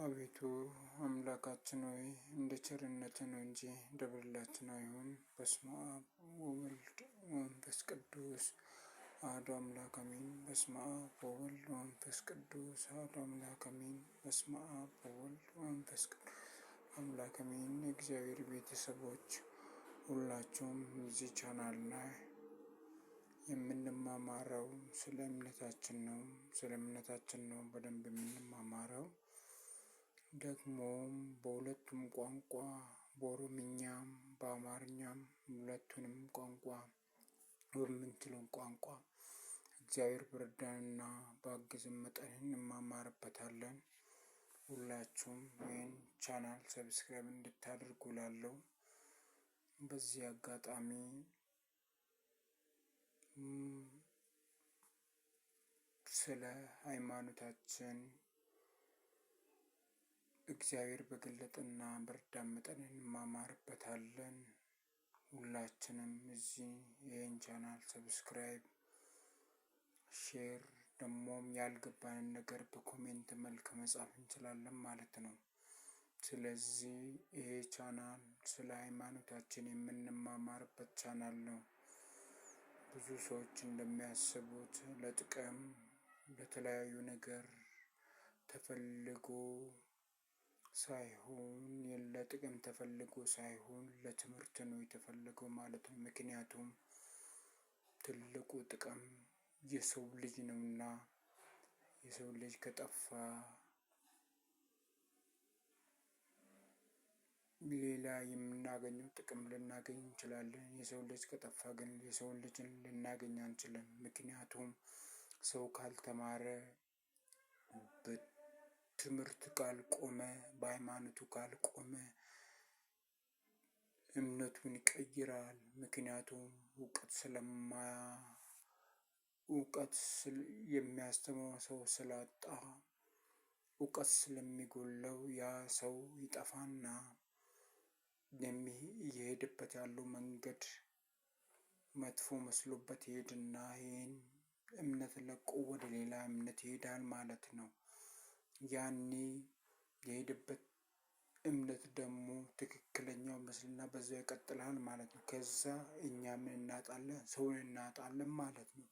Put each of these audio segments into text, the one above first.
አቤቱ አምላካችን ሆይ እንደ ቸርነትህ ነው እንጂ እንደ በደላችን አይሁን። በስመ አብ ወወልድ ወመንፈስ ቅዱስ አሐዱ አምላክ አሜን። በስመ አብ ወወልድ ወመንፈስ ቅዱስ አሐዱ አምላክ አሜን። በስመ አብ ወወልድ ወመንፈስ ቅዱስ አምላክ አሜን። የእግዚአብሔር ቤተሰቦች ሁላችሁም እዚህ ቻናል ላይ የምንማማረው ስለ እምነታችን ነው። በደንብ የምንማማረው ደግሞም በሁለቱም ቋንቋ በኦሮምኛም በአማርኛም ሁለቱንም ቋንቋ በምንችለው ቋንቋ እግዚአብሔር በረዳንና በአገዘን መጠን እንማማርበታለን። ሁላችሁም ይህን ቻናል ሰብስክራይብ እንድታደርጉ እላለሁ። በዚህ አጋጣሚ ስለ ሃይማኖታችን እግዚአብሔር በገለጠና በረዳን መጠን እንማማርበታለን። ሁላችንም እዚህ ይህን ቻናል ሰብስክራይብ፣ ሼር ደግሞም ያልገባንን ነገር በኮሜንት መልክ መጻፍ እንችላለን ማለት ነው። ስለዚህ ይሄ ቻናል ስለ ሃይማኖታችን የምንማማርበት ቻናል ነው። ብዙ ሰዎች እንደሚያስቡት ለጥቅም ለተለያዩ ነገር ተፈልጎ ሳይሆን ለጥቅም ተፈልጎ ሳይሆን ለትምህርት ነው የተፈለገው ማለት ነው። ምክንያቱም ትልቁ ጥቅም የሰው ልጅ ነውና የሰው ልጅ ከጠፋ ሌላ የምናገኘው ጥቅም ልናገኝ እንችላለን። የሰው ልጅ ከጠፋ ግን የሰው ልጅን ልናገኝ አንችልም። ምክንያቱም ሰው ካልተማረ በትምህርት ካልቆመ በሃይማኖቱ ካልቆመ እምነቱን ይቀይራል። ምክንያቱም እውቀት የሚያስተምረው ሰው ስላጣ እውቀት ስለሚጎለው ያ ሰው ይጠፋና እየሄደበት ያለው መንገድ መጥፎ መስሎበት ይሄድና ይህን እምነት ለቆ ወደ ሌላ እምነት ይሄዳል ማለት ነው። ያኔ የሄደበት እምነት ደግሞ ትክክለኛው መስልና በዛው ይቀጥላል ማለት ነው። ከዛ እኛ ምን እናጣለን? ሰውን እናጣለን ማለት ነው።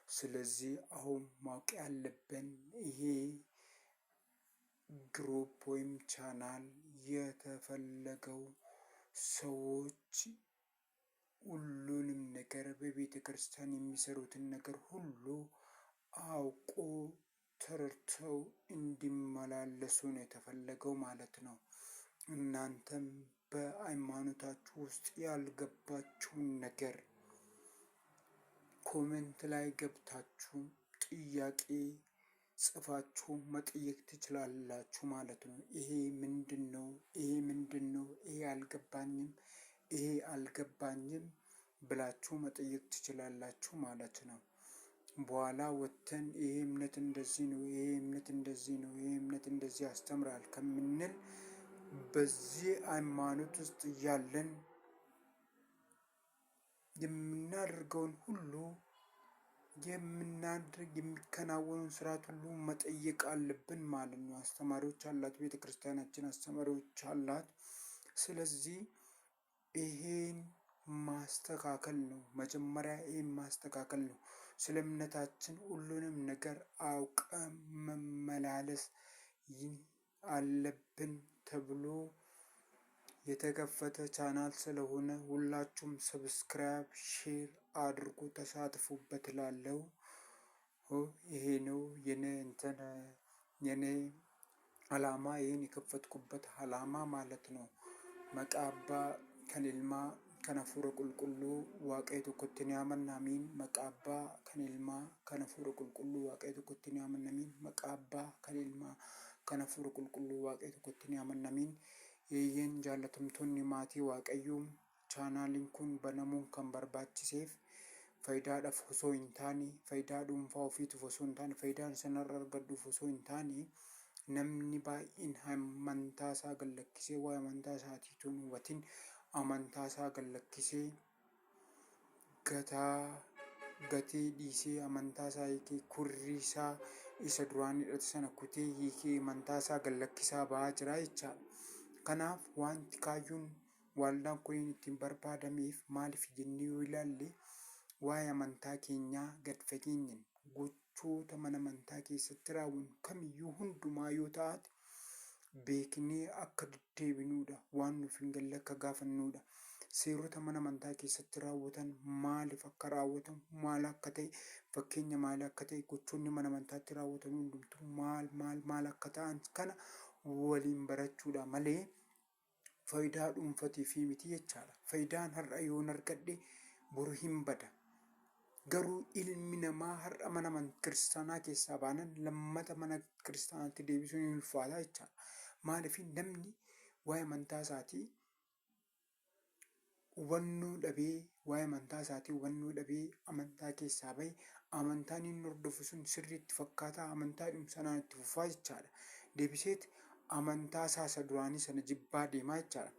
ስለዚህ አሁን ማወቅ ያለብን ይሄ ግሩፕ ወይም ቻናል የተፈለገው ሰዎች ሁሉንም ነገር በቤተ ክርስቲያን የሚሰሩትን ነገር ሁሉ አውቆ ተረድተው እንዲመላለሱ ነው የተፈለገው ማለት ነው። እናንተም በሃይማኖታችሁ ውስጥ ያልገባችሁን ነገር ኮሜንት ላይ ገብታችሁ ጥያቄ ጽፋችሁ መጠየቅ ትችላላችሁ ማለት ነው። ይሄ ምንድን ነው? ይሄ አልገባኝም ብላችሁ መጠየቅ ትችላላችሁ ማለት ነው። በኋላ ወጥተን ይሄ እምነት እንደዚህ ነው፣ ይሄ እምነት እንደዚህ ነው፣ ይሄ እምነት እንደዚህ ያስተምራል ከምንል በዚህ ሃይማኖት ውስጥ ያለን የምናደርገውን ሁሉ የሚከናወኑን ስርዓት ሁሉ መጠየቅ አለብን ማለት ነው። አስተማሪዎች አላት ቤተክርስቲያናችን፣ አስተማሪዎች አላት። ስለዚህ ይሄን ማስተካከል ነው መጀመሪያ፣ ይሄን ማስተካከል ነው። ስለ እምነታችን ሁሉንም ነገር አውቀን መመላለስ አለብን ተብሎ የተከፈተ ቻናል ስለሆነ ሁላችሁም ሰብስክራይብ፣ ሼር አድርጉ፣ ተሳትፉበት እላለሁ። ይሄ ነው የኔ አላማ፣ ይሄን የከፈትኩበት አላማ ማለት ነው። መቃባ ከኒልማ ከነፉረ ቁልቁሉ ዋቀይቱ ኩትን ያመናሚን መቃባ ከኒልማ ከነፉረ ቁልቁሉ ዋቀይቱ ኩትን ያመናሚን መቃባ ከኒልማ ከነፉረ ቁልቁሉ ዋቀይቱ ኩትን ያመናሚን የየን ጃለተምቶኒ ማቲ ዋቀዩም ቻናሊን ኩን በነሙን ከን በርባቺሴፍ faayidaadhaaf osoo hin taane, faayidaa dhuunfaa ofiitiif osoo hin taane, faayidaan sanarraa argadhuuf osoo hin taane namni baay'een amantaa isaa gallakkisee waa'ee amantaa isaatiitu hin hubatin amantaa isaa gallakkisee gatee dhiisee amantaa isaa kurrii isaa isa duraan hidhate sana kutee hiikee amantaasaa gallakkisaa ba'aa jira jechaadha. Kanaaf wanti kaayyoon waldaan kun ittiin barbaadameef maaliif jennee yoo ilaalle waa'ee amantaa keenyaa gad fageenyaan gochoota mana amantaa keessatti raawwannu kamiyyuu hundumaa yoo taate beeknee akka deddeebinuudha, waan nuuf hin galle akka gaafannuudha. Seerota mana amantaa keessatti raawwatan maaliif akka raawwatamu, maal akka ta'e, fakkeenya maalii akka ta'e, gochoonni mana amantaatti raawwatan hundumtuu maal akka ta'an kana waliin barachuudha malee faayidaa dhuunfaatiif miti jechaadha. Faayidaan har'a yoon argadhe boru hin bada. Garuu ilmi namaa har'a mana kiristaanaa keessaa baanan lammata mana kiristaanaatti deebisuun hin ulfaata jechaadha. Maaliif namni waa'ee amantaa isaatii hubannoo dhabee amantaa keessaa bahe amantaan inni hordofu sun sirriitti fakkaataa amantaa sanaan itti fufaa jechaadha. Deebiseet amantaa isaa duraanii sana jibbaa deemaa jechaadha.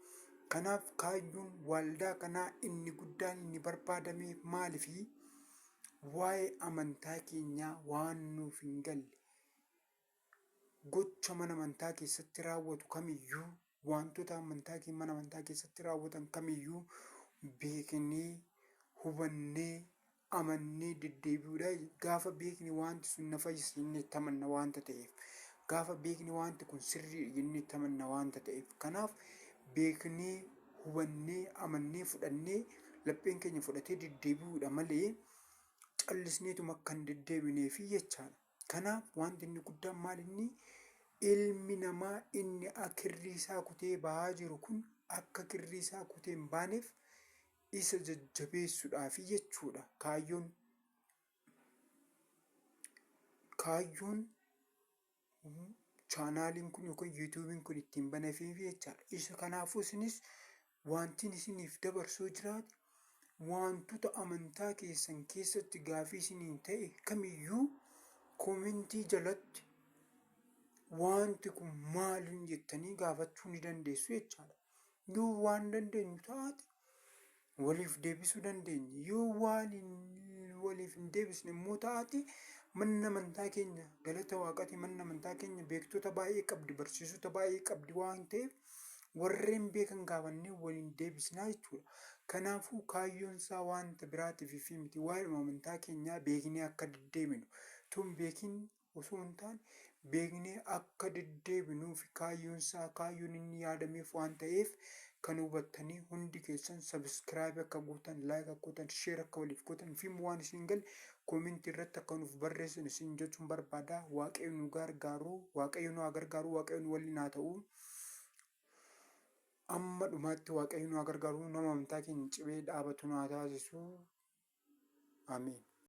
Kanaaf kaayyoon waldaa kanaa inni guddaan inni barbaadame maaliifi waa'ee amantaa keenyaa waan nuuf hin galle gocha mana amantaa keessatti raawwatu kamiyyuu wantoota mana amantaa keessatti raawwatan kamiyyuu beeknee hubannee amannee deddeebi'uudha. Gaafa beekni wanti sun na fayyisa jennee itti amanna waanta ta'eef, gaafa beekni wanti kun sirrii jennee itti amanna waanta ta'eef, kanaaf beeknee hubannee amannee fudhannee lapheen keenya fudhatee deddeebi'uudha malee callisneetuma akka hin deddeebineefi jechaadha. Kanaaf wanti inni guddaan maal inni ilmi namaa inni kirrii isaa kutee bahaa jiru kun akka kirrii isaa kutee hin baaneef isa jajjabeessuudhaafi jechuudha. Kaayyoon chaanaaliin kun yookaan yuutuubiin kun ittiin banameef jechaadha. Isa kanaafuu isinis wanti isiniif dabarsuu jiraate wantoota amantaa keessan keessatti gaafii isiniin ta'e kamiyyuu koomentii jalatti wanti kun maaliin jettanii gaafachuu ni dandeessu jechaadha. Yoo waan dandeenyu taate waliif deebisuu dandeenya. Yoo waliif hin deebisne immoo taate manni amantaa keenya galata waaqatii manni amantaa keenya beektota baay'ee qabdi, barsiisota baay'ee qabdi waan ta'eef warreen beekan gaafannee waliin deebisnaa jechuudha. Kanaafuu kaayyoon isaa wanta biraatiif miti. Waa'ee amantaa keenyaa beeknee akka deddeebinu tun beekin osoo hin taane beeknee akka deddeebinuuf kaayyoon inni yaadameef waan ta'eef kan hubattanii hundi keessan sabiskiraayib akka gootan, laayik akka gootan, sheer akka waliif gootan fi waan isin galle koomentii irratti akka nuuf barreessan isin jechuun barbaada. Waaqayyo nu gargaaru, Waaqayyo nu gargaaru, Waaqayyo nu waliin haa ta'u. Amma dhumaatti Waaqayyo nu gargaaru, nama amantaa keenya cimee dhaabatu nu haa taasisu. Ameen.